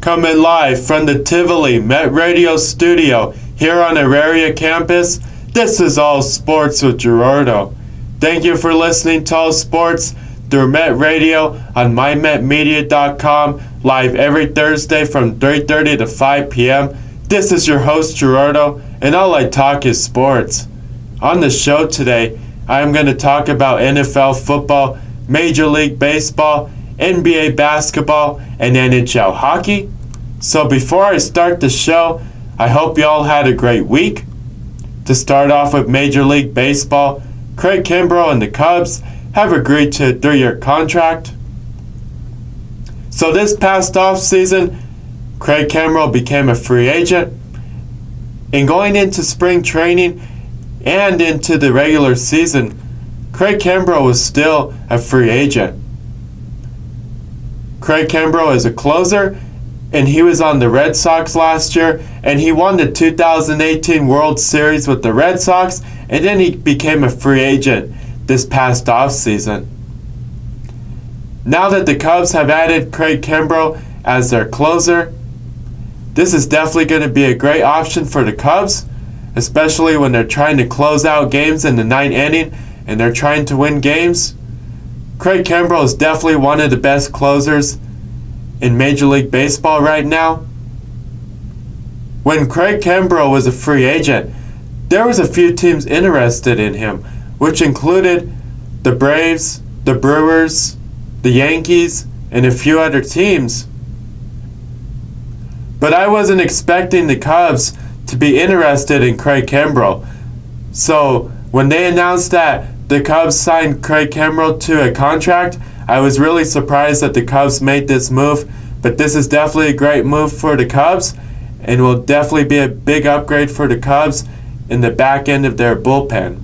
Coming live from the Tivoli Met Radio studio here on Auraria campus, this is All Sports with Gerardo. Thank you for listening to All Sports through Met Radio on mymetmedia.com, live every Thursday from 3:30 to 5 p.m. This is your host Gerardo, and all I talk is sports. On the show today, I am going to talk about NFL football, Major League Baseball, NBA basketball, and NHL hockey. So before I start the show, I hope you all had a great week. To start off with Major League Baseball, Craig Kimbrell and the Cubs have agreed to a 3-year contract. So this past offseason, Craig Kimbrell became a free agent. And going into spring training and into the regular season, Craig Kimbrell was still a free agent. Craig Kimbrell is a closer, and he was on the Red Sox last year, and he won the 2018 World Series with the Red Sox, and then he became a free agent this past offseason. Now that the Cubs have added Craig Kimbrell as their closer, this is definitely going to be a great option for the Cubs, especially when they're trying to close out games in the 9th inning and they're trying to win games. Craig Kimbrell is definitely one of the best closers in Major League Baseball right now. When Craig Kimbrell was a free agent, there was a few teams interested in him, which included the Braves, the Brewers, the Yankees, and a few other teams. But I wasn't expecting the Cubs to be interested in Craig Kimbrell. So when they announced that the Cubs signed Craig Kimbrell to a contract, I was really surprised that the Cubs made this move. But this is definitely a great move for the Cubs and will definitely be a big upgrade for the Cubs in the back end of their bullpen.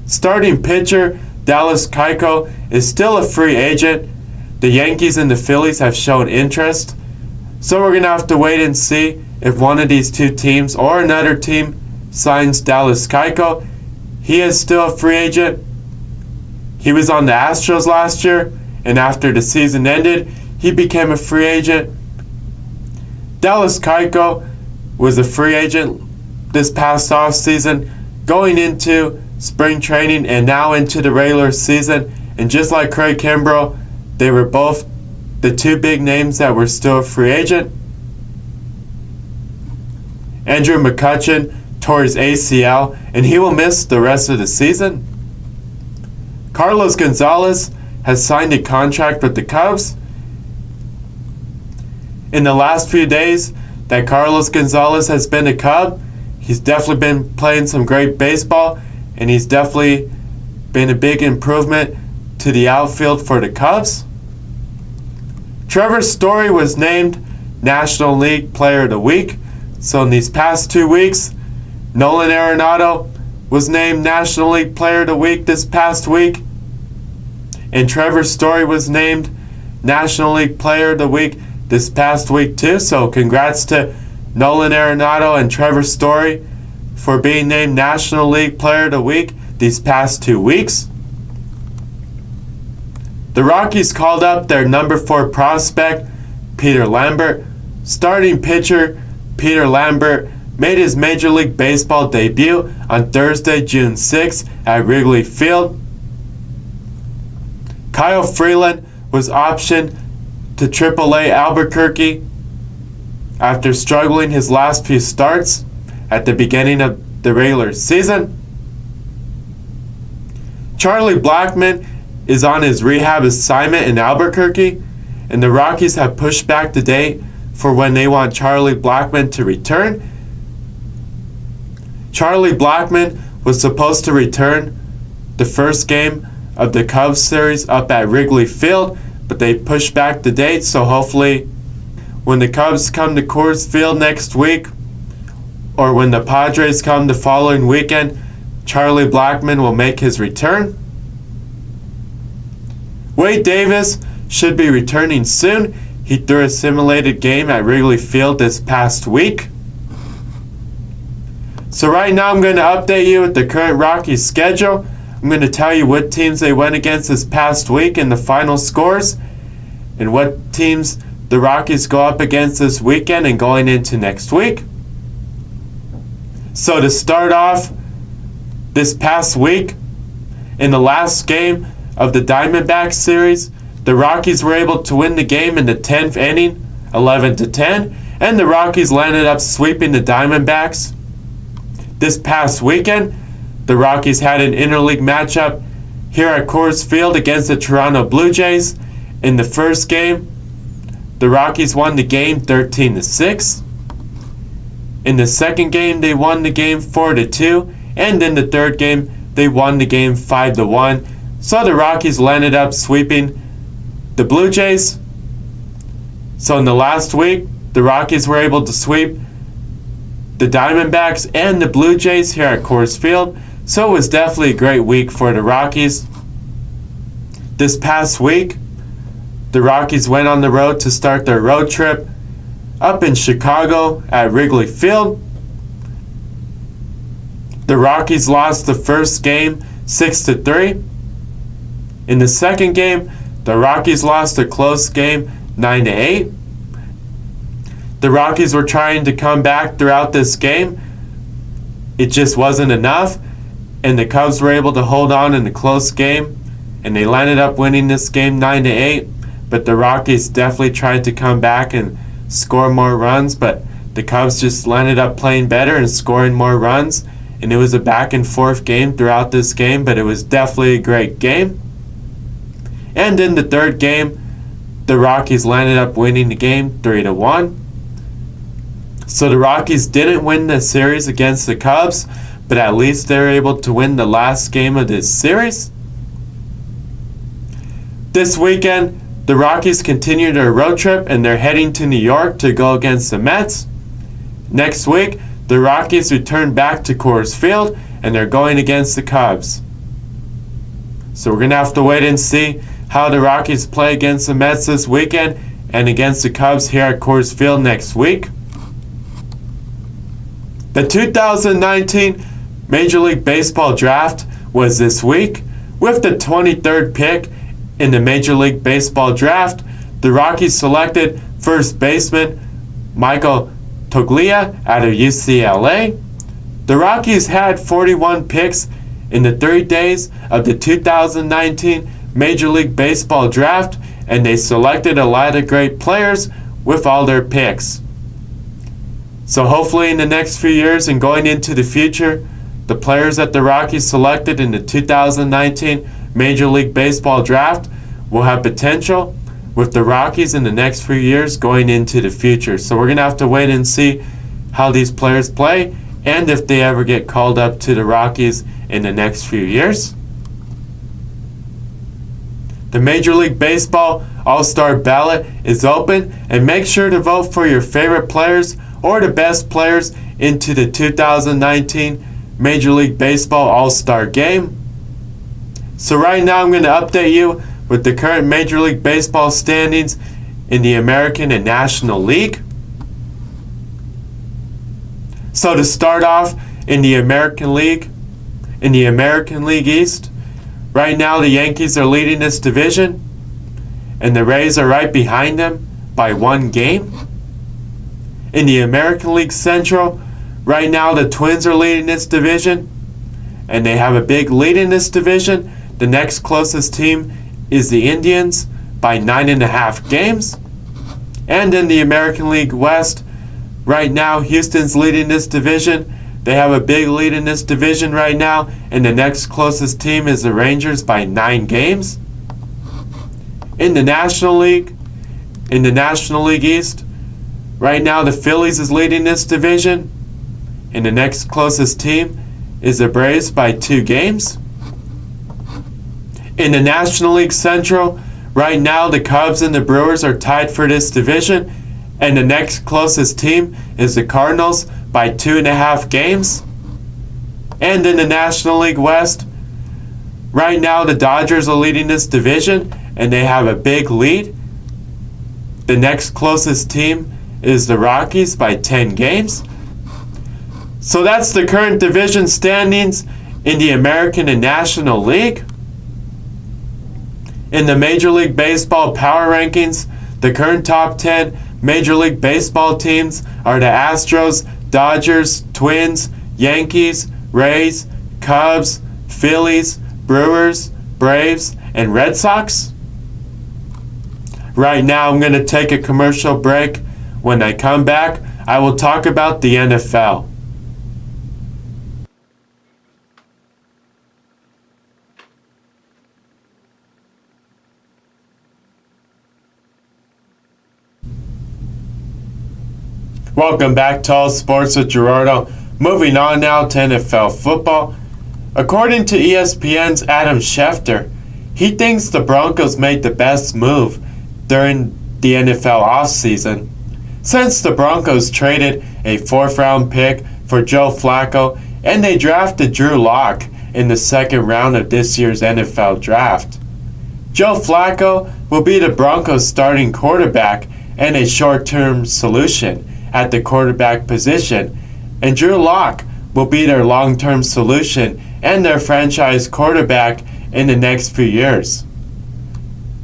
Starting pitcher Dallas Keuchel is still a free agent. The Yankees and the Phillies have shown interest. So we're going to have to wait and see if one of these two teams or another team signs Dallas Keuchel. He is still a free agent. He was on the Astros last year, and after the season ended, he became a free agent. Dallas Keuchel was a free agent this past offseason, going into spring training and now into the regular season. And just like Craig Kimbrell, they were both the two big names that were still a free agent. Andrew McCutchen tore his ACL, and he will miss the rest of the season. Carlos Gonzalez has signed a contract with the Cubs. In the last few days that Carlos Gonzalez has been a Cub, he's definitely been playing some great baseball, and he's definitely been a big improvement to the outfield for the Cubs. Trevor Story was named National League Player of the Week. So in these past 2 weeks, Nolan Arenado was named National League Player of the Week this past week. And Trevor Story was named National League Player of the Week this past week too. So congrats to Nolan Arenado and Trevor Story for being named National League Player of the Week these past 2 weeks. The Rockies called up their number 4 prospect, Peter Lambert. Starting pitcher Peter Lambert made his Major League Baseball debut on Thursday, June 6th at Wrigley Field. Kyle Freeland was optioned to AAA Albuquerque after struggling his last few starts at the beginning of the regular season. Charlie Blackmon is on his rehab assignment in Albuquerque, and the Rockies have pushed back the date for when they want Charlie Blackmon to return. Charlie Blackmon was supposed to return the first game of the Cubs series up at Wrigley Field, but they pushed back the date, so hopefully when the Cubs come to Coors Field next week, or when the Padres come the following weekend, Charlie Blackmon will make his return. Wade Davis should be returning soon. He threw a simulated game at Wrigley Field this past week. So right now I'm going to update you with the current Rockies schedule. I'm going to tell you what teams they went against this past week and the final scores, and what teams the Rockies go up against this weekend and going into next week. So to start off this past week, in the last game of the Diamondbacks series, the Rockies were able to win the game in the 10th inning, 11-10, and the Rockies landed up sweeping the Diamondbacks. This past weekend, the Rockies had an interleague matchup here at Coors Field against the Toronto Blue Jays. In the first game, the Rockies won the game 13-6. In the second game, they won the game 4-2, and in the third game, they won the game 5-1. So the Rockies landed up sweeping the Blue Jays. So in the last week, the Rockies were able to sweep the Diamondbacks and the Blue Jays here at Coors Field. So it was definitely a great week for the Rockies. This past week, the Rockies went on the road to start their road trip up in Chicago at Wrigley Field. The Rockies lost the first game 6-3. In the second game, the Rockies lost a close game 9-8. The Rockies were trying to come back throughout this game. It just wasn't enough, and the Cubs were able to hold on in the close game, and they landed up winning this game 9-8. But the Rockies definitely tried to come back and score more runs, but the Cubs just landed up playing better and scoring more runs. And it was a back and forth game throughout this game, but it was definitely a great game. And in the third game, the Rockies landed up winning the game 3-1. So the Rockies didn't win the series against the Cubs, but at least they were able to win the last game of this series. This weekend, the Rockies continue their road trip and they're heading to New York to go against the Mets. Next week, the Rockies return back to Coors Field and they're going against the Cubs. So we're going to have to wait and see how the Rockies play against the Mets this weekend and against the Cubs here at Coors Field next week. The 2019 Major League Baseball Draft was this week. With the 23rd pick in the Major League Baseball Draft, the Rockies selected first baseman Michael Toglia out of UCLA. The Rockies had 41 picks in the 3 days of the 2019 Major League Baseball Draft, and they selected a lot of great players with all their picks. So hopefully in the next few years and going into the future, the players that the Rockies selected in the 2019 Major League Baseball Draft will have potential with the Rockies in the next few years going into the future. So we're going to have to wait and see how these players play and if they ever get called up to the Rockies in the next few years. The Major League Baseball All-Star Ballot is open, and make sure to vote for your favorite players or the best players into the 2019 Major League Baseball All-Star Game. So right now I'm going to update you with the current Major League Baseball standings in the American and National League. So to start off in the American League East, right now the Yankees are leading this division, and the Rays are right behind them by 1 game. In the American League Central, right now the Twins are leading this division, and they have a big lead in this division. The next closest team is the Indians by 9.5 games. And in the American League West, right now Houston's leading this division. They have a big lead in this division right now, and the next closest team is the Rangers by 9 games. In the National League East, right now the Phillies is leading this division, and the next closest team is the Braves by 2 games. In the National League Central, right now the Cubs and the Brewers are tied for this division, and the next closest team is the Cardinals by 2.5 games. And in the National League West, right now the Dodgers are leading this division, and they have a big lead. The next closest team is the Rockies by 10 games. So that's the current division standings in the American and National League. In the Major League Baseball Power Rankings, The current top 10 Major League Baseball teams are the Astros, Dodgers, Twins, Yankees, Rays, Cubs, Phillies, Brewers, Braves, and Red Sox. Right now, I'm going to take a commercial break. When I come back, I will talk about the NFL. Welcome back to All Sports with Gerardo. Moving on now to NFL football. According to ESPN's Adam Schefter, he thinks the Broncos made the best move during the NFL offseason, since the Broncos traded a 4th-round pick for Joe Flacco and they drafted Drew Lock in the 2nd round of this year's NFL draft. Joe Flacco will be the Broncos' starting quarterback and a short-term solution at the quarterback position, and Drew Lock will be their long-term solution and their franchise quarterback in the next few years.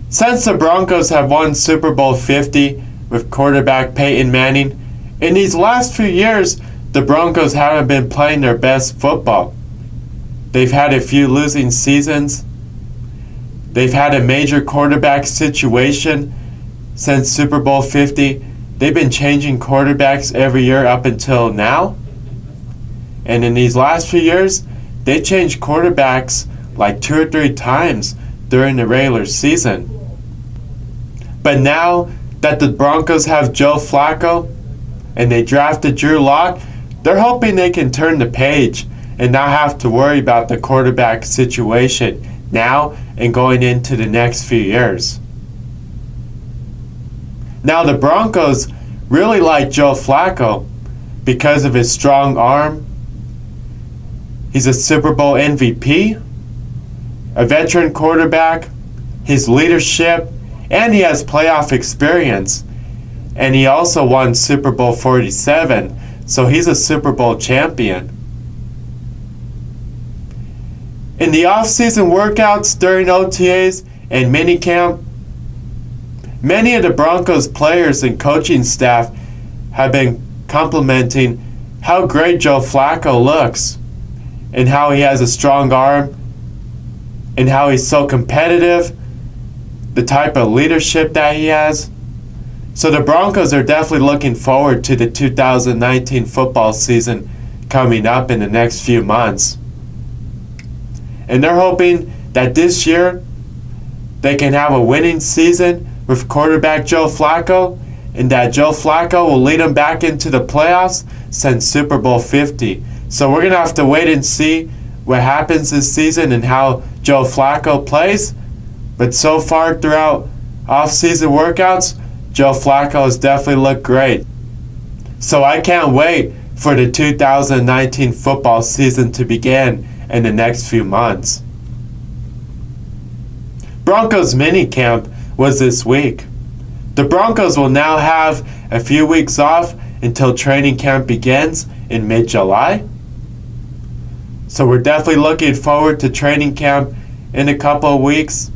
Since the Broncos have won Super Bowl 50 with quarterback Peyton Manning, in these last few years, the Broncos haven't been playing their best football. They've had a few losing seasons. They've had a major quarterback situation since Super Bowl 50. They've been changing quarterbacks every year up until now. And in these last few years, they changed quarterbacks like 2 or 3 times during the regular season. But now that the Broncos have Joe Flacco and they drafted Drew Lock, they're hoping they can turn the page and not have to worry about the quarterback situation now and going into the next few years. Now the Broncos really like Joe Flacco because of his strong arm. He's a Super Bowl MVP, a veteran quarterback, his leadership, and he has playoff experience. And he also won Super Bowl 47, so he's a Super Bowl champion. In the off-season workouts during OTAs and minicamp, many of the Broncos players and coaching staff have been complimenting how great Joe Flacco looks and how he has a strong arm and how he's so competitive, the type of leadership that he has. So the Broncos are definitely looking forward to the 2019 football season coming up in the next few months. And they're hoping that this year they can have a winning season with quarterback Joe Flacco, and that Joe Flacco will lead them back into the playoffs since Super Bowl 50. So we're going to have to wait and see what happens this season and how Joe Flacco plays. But so far throughout off-season workouts, Joe Flacco has definitely looked great. So I can't wait for the 2019 football season to begin in the next few months. Broncos minicamp was this week. The Broncos will now have a few weeks off until training camp begins in mid-July. So we're definitely looking forward to training camp in a couple of weeks.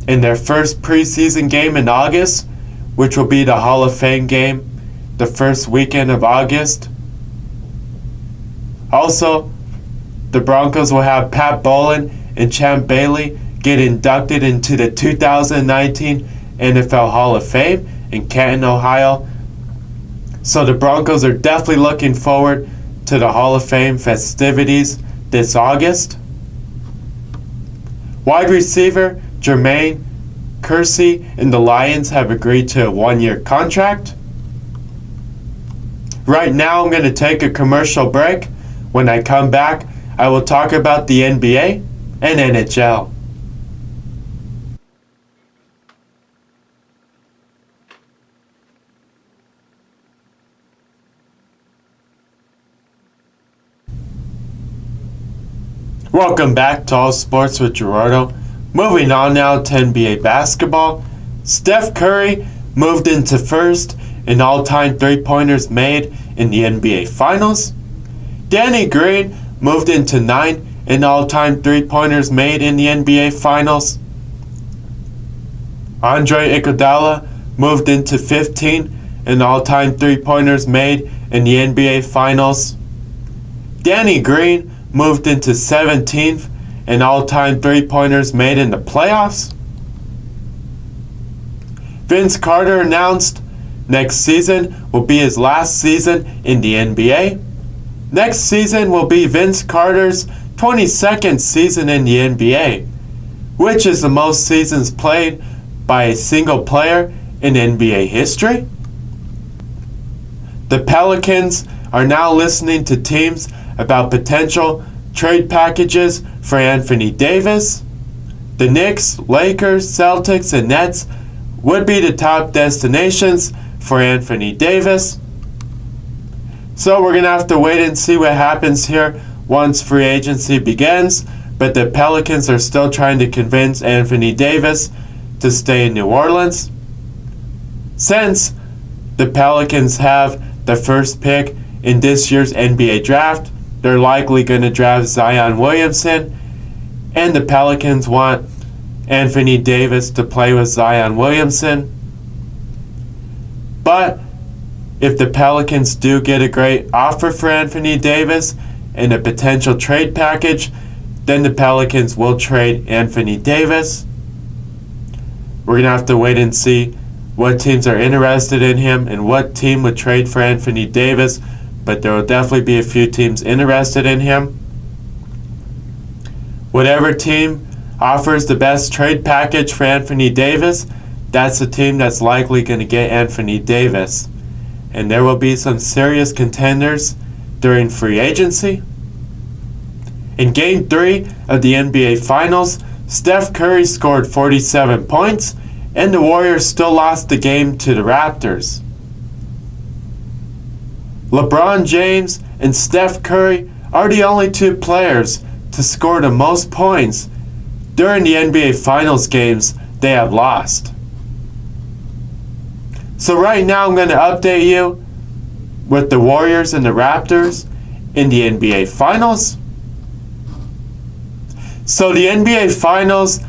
In their first preseason game in August, which will be the Hall of Fame game, the first weekend of August. Also, the Broncos will have Pat Bowlen and Champ Bailey get inducted into the 2019 NFL Hall of Fame in Canton, Ohio. So the Broncos are definitely looking forward to the Hall of Fame festivities this August. Wide receiver Jermaine Kersey and the Lions have agreed to a 1-year contract. Right now I'm going to take a commercial break. When I come back, I will talk about the NBA and NHL. Welcome back to All Sports with Gerardo. Moving on now to NBA basketball. Steph Curry moved into first in all-time three-pointers made in the NBA Finals. Danny Green moved into 9th in all-time three-pointers made in the NBA Finals. Andre Iguodala moved into 15 in all-time three-pointers made in the NBA Finals. Danny Green moved into 17th in all-time three-pointers made in the playoffs. Vince Carter announced next season will be his last season in the NBA. Next season will be Vince Carter's 22nd season in the NBA, which is the most seasons played by a single player in NBA history. The Pelicans are now listening to teams about potential trade packages for Anthony Davis. The Knicks, Lakers, Celtics, and Nets would be the top destinations for Anthony Davis. So we're going to have to wait and see what happens here once free agency begins, but the Pelicans are still trying to convince Anthony Davis to stay in New Orleans. Since the Pelicans have the first pick in this year's NBA draft, they're likely going to draft Zion Williamson, and the Pelicans want Anthony Davis to play with Zion Williamson. But if the Pelicans do get a great offer for Anthony Davis and a potential trade package, then the Pelicans will trade Anthony Davis. We're going to have to wait and see what teams are interested in him and what team would trade for Anthony Davis, but there will definitely be a few teams interested in him. Whatever team offers the best trade package for Anthony Davis, that's the team that's likely going to get Anthony Davis. And there will be some serious contenders during free agency. In Game 3 of the NBA Finals, Steph Curry scored 47 points, and the Warriors still lost the game to the Raptors. LeBron James and Steph Curry are the only two players to score the most points during the NBA Finals games they have lost. So right now I'm going to update you with the Warriors and the Raptors in the NBA Finals. So the NBA Finals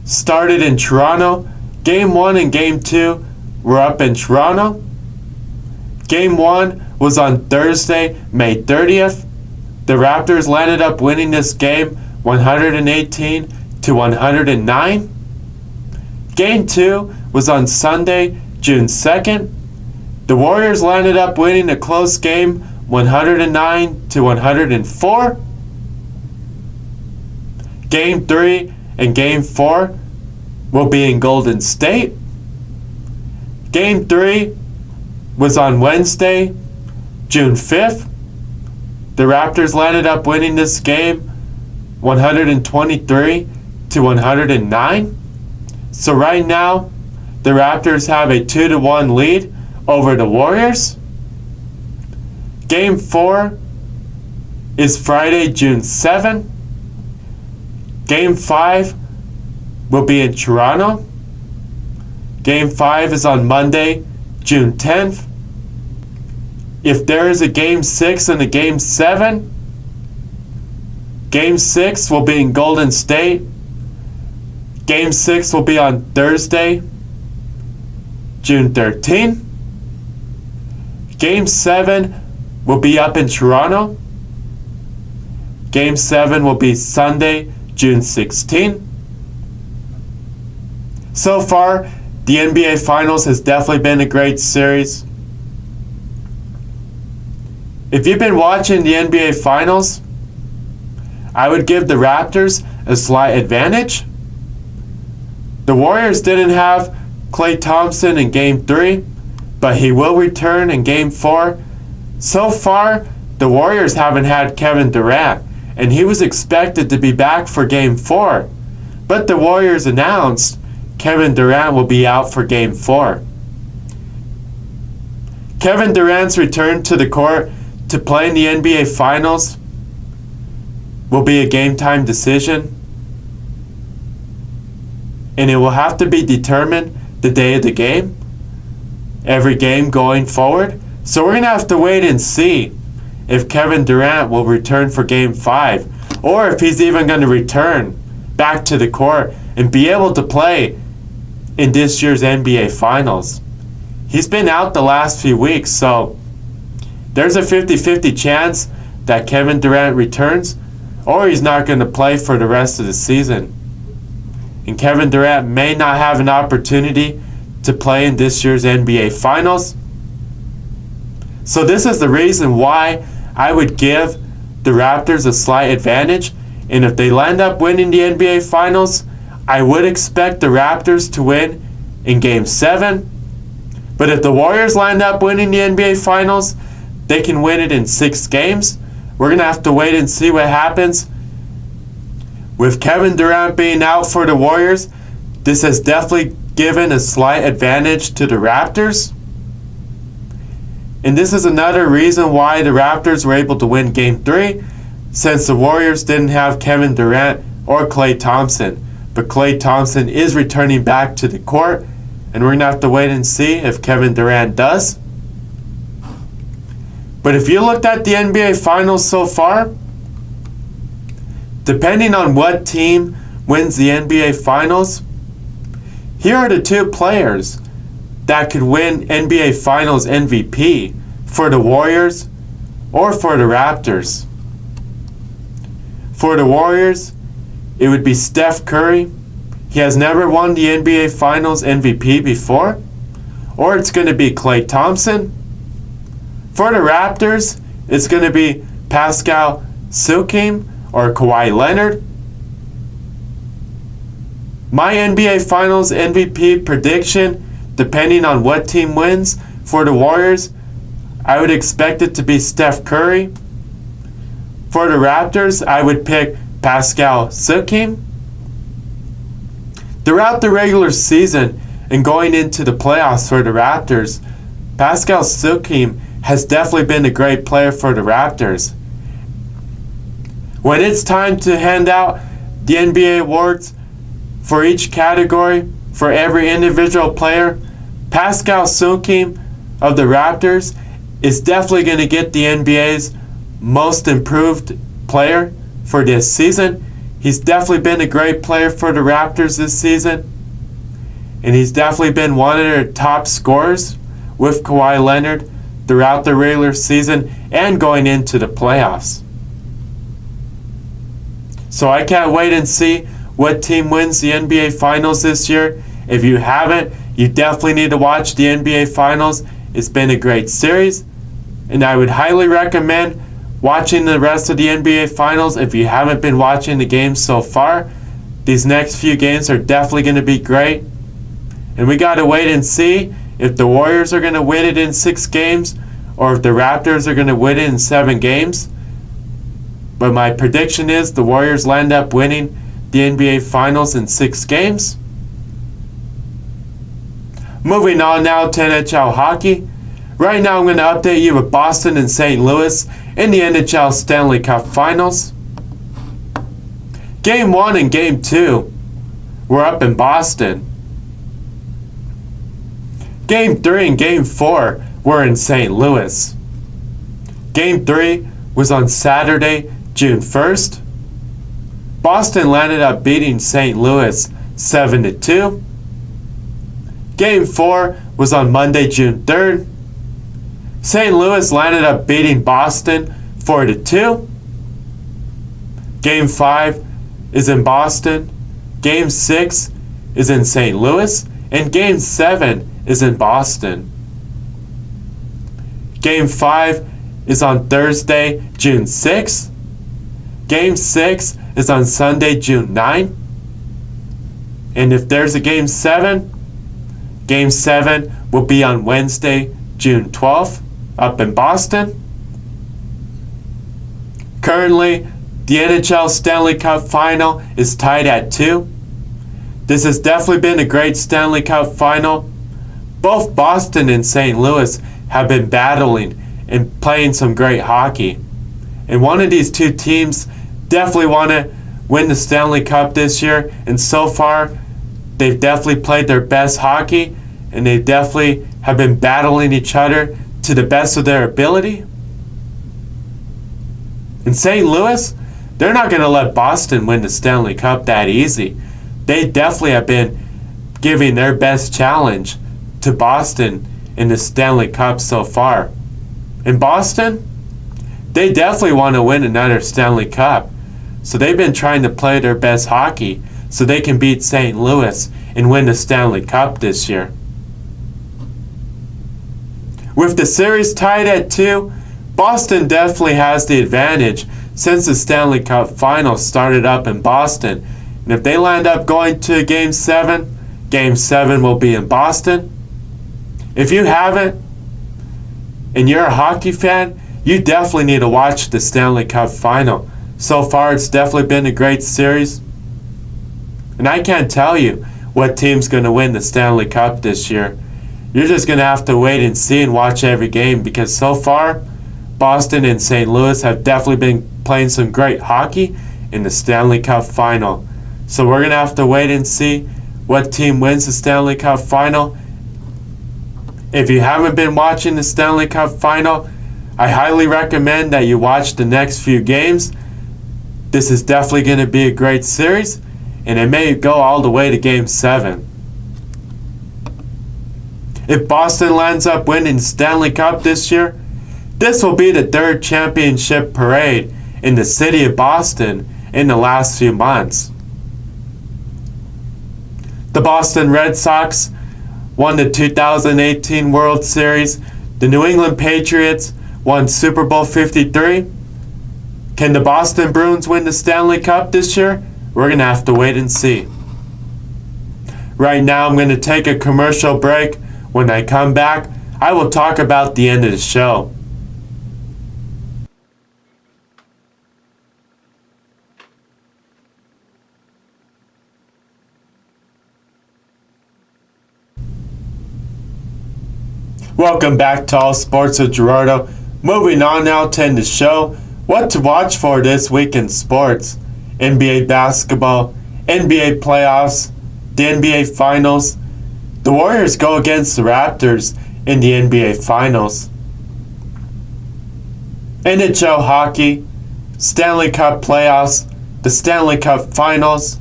started in Toronto. Game 1 and Game 2 were up in Toronto. Game 1 was on Thursday, May 30th. The Raptors landed up winning this game 118-109. Game 2 was on Sunday, June 2nd. The Warriors landed up winning a close game 109-104. Game 3 and Game 4 will be in Golden State. Game 3 was on Wednesday, June 5th. The Raptors landed up winning this game 123-109. So right now, the Raptors have a 2-1 lead over the Warriors. Game 4 is Friday, June 7th. Game 5 will be in Toronto. Game 5 is on Monday, June 10th. If there is a Game 6 and a Game 7, Game 6 will be in Golden State. Game 6 will be on Thursday, June 13th. Game 7 will be up in Toronto. Game 7 will be Sunday, June 16th. So far, the NBA Finals has definitely been a great series. If you've been watching the NBA Finals, I would give the Raptors a slight advantage. The Warriors didn't have Klay Thompson in Game 3, but he will return in Game 4. So far, the Warriors haven't had Kevin Durant, and he was expected to be back for Game 4. But the Warriors announced Kevin Durant will be out for Game 4. Kevin Durant's return to the court to play in the NBA Finals will be a game-time decision, and it will have to be determined the day of the game, every game going forward. So we're going to have to wait and see if Kevin Durant will return for Game 5, or if he's even going to return back to the court and be able to play in this year's NBA Finals. He's been out the last few weeks, so there's a 50-50 chance that Kevin Durant returns, or he's not going to play for the rest of the season. And Kevin Durant may not have an opportunity to play in this year's NBA Finals. So this is the reason why I would give the Raptors a slight advantage. And if they land up winning the NBA Finals, I would expect the Raptors to win in Game 7. But if the Warriors land up winning the NBA Finals, they can win it in 6 games. We're going to have to wait and see what happens. With Kevin Durant being out for the Warriors, this has definitely given a slight advantage to the Raptors. And this is another reason why the Raptors were able to win Game 3, since the Warriors didn't have Kevin Durant or Klay Thompson. But Klay Thompson is returning back to the court, and we're going to have to wait and see if Kevin Durant does. But if you looked at the NBA Finals so far, depending on what team wins the NBA Finals, here are the 2 players that could win NBA Finals MVP for the Warriors or for the Raptors. For the Warriors, it would be Steph Curry. He has never won the NBA Finals MVP before. Or it's going to be Klay Thompson. For the Raptors, it's going to be Pascal Siakam or Kawhi Leonard. My NBA Finals MVP prediction, depending on what team wins, for the Warriors, I would expect it to be Steph Curry. For the Raptors, I would pick Pascal Siakam. Throughout the regular season and going into the playoffs for the Raptors, Pascal Siakam has definitely been a great player for the Raptors. When it's time to hand out the NBA awards for each category, for every individual player, Pascal Siakam of the Raptors is definitely going to get the NBA's most improved player for this season. He's definitely been a great player for the Raptors this season. And he's definitely been one of their top scorers with Kawhi Leonard throughout the regular season and going into the playoffs. So I can't wait and see what team wins the NBA Finals this year. If you haven't, you definitely need to watch the NBA Finals. It's been a great series, and I would highly recommend watching the rest of the NBA Finals if you haven't been watching the games so far. These next few games are definitely going to be great. And we got to wait and see if the Warriors are going to win it in 6 games or if the Raptors are going to win it in 7 games. But my prediction is the Warriors land up winning the NBA Finals in 6 games. Moving on now to NHL hockey. Right now I'm going to update you with Boston and St. Louis in the NHL Stanley Cup Finals. Game 1 and Game 2 were up in Boston. Game 3 and Game 4 were in St. Louis. Game 3 was on Saturday, June 1st. Boston landed up beating St. Louis 7-2. Game 4 was on Monday, June 3rd. St. Louis landed up beating Boston 4-2. Game 5 is in Boston. Game 6 is in St. Louis. And Game 7 is in Boston. Game 5 is on Thursday, June 6th. Game 6 is on Sunday, June 9th. And if there's a Game 7, Game 7 will be on Wednesday, June 12th, up in Boston. Currently, the NHL Stanley Cup Final is tied at 2. This has definitely been a great Stanley Cup Final. Both Boston and St. Louis have been battling and playing some great hockey. And one of these 2 teams definitely want to win the Stanley Cup this year. And so far, they've definitely played their best hockey. And they definitely have been battling each other to the best of their ability. In St. Louis, they're not going to let Boston win the Stanley Cup that easy. They definitely have been giving their best challenge to Boston in the Stanley Cup so far. In Boston, they definitely want to win another Stanley Cup. So they've been trying to play their best hockey so they can beat St. Louis and win the Stanley Cup this year. With the series tied at 2, Boston definitely has the advantage since the Stanley Cup Finals started up in Boston. And if they land up going to Game 7 will be in Boston. If you haven't, and you're a hockey fan, you definitely need to watch the Stanley Cup Final. So far, it's definitely been a great series. And I can't tell you what team's going to win the Stanley Cup this year. You're just going to have to wait and see and watch every game because so far, Boston and St. Louis have definitely been playing some great hockey in the Stanley Cup Final. So we're going to have to wait and see what team wins the Stanley Cup Final. If you haven't been watching the Stanley Cup Final, I highly recommend that you watch the next few games. This is definitely going to be a great series, and it may go all the way to Game 7. If Boston lands up winning the Stanley Cup this year, this will be the 3rd championship parade in the city of Boston in the last few months. The Boston Red Sox won the 2018 World Series. The New England Patriots won Super Bowl 53. Can the Boston Bruins win the Stanley Cup this year? We're going to have to wait and see. Right now, I'm going to take a commercial break. When I come back, I will talk about the end of the show. Welcome back to All Sports with Gerardo. Moving on now to end the show. What to watch for this week in sports. NBA basketball, NBA playoffs, the NBA Finals. The Warriors go against the Raptors in the NBA Finals. NHL hockey, Stanley Cup playoffs, the Stanley Cup Finals.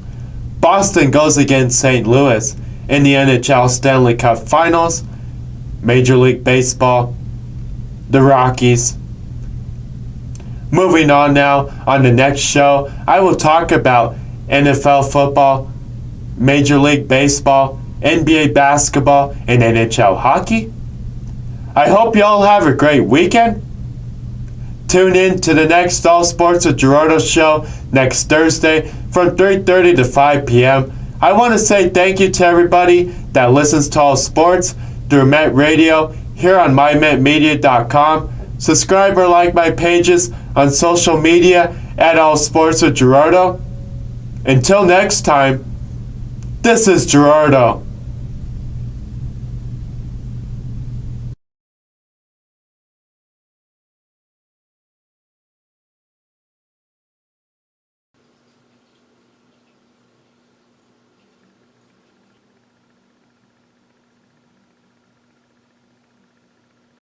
Boston goes against St. Louis in the NHL Stanley Cup Finals. Major League Baseball, the Rockies. Moving on now, on the next show, I will talk about NFL football, Major League Baseball, NBA basketball, and NHL hockey. I hope you all have a great weekend. Tune in to the next All Sports with Gerardo show next Thursday from 3:30 to 5 p.m. I want to say thank you to everybody that listens to All Sports through Met Radio here on mymetmedia.com. Subscribe or like my pages on social media at All Sports with Gerardo. Until next time, this is Gerardo.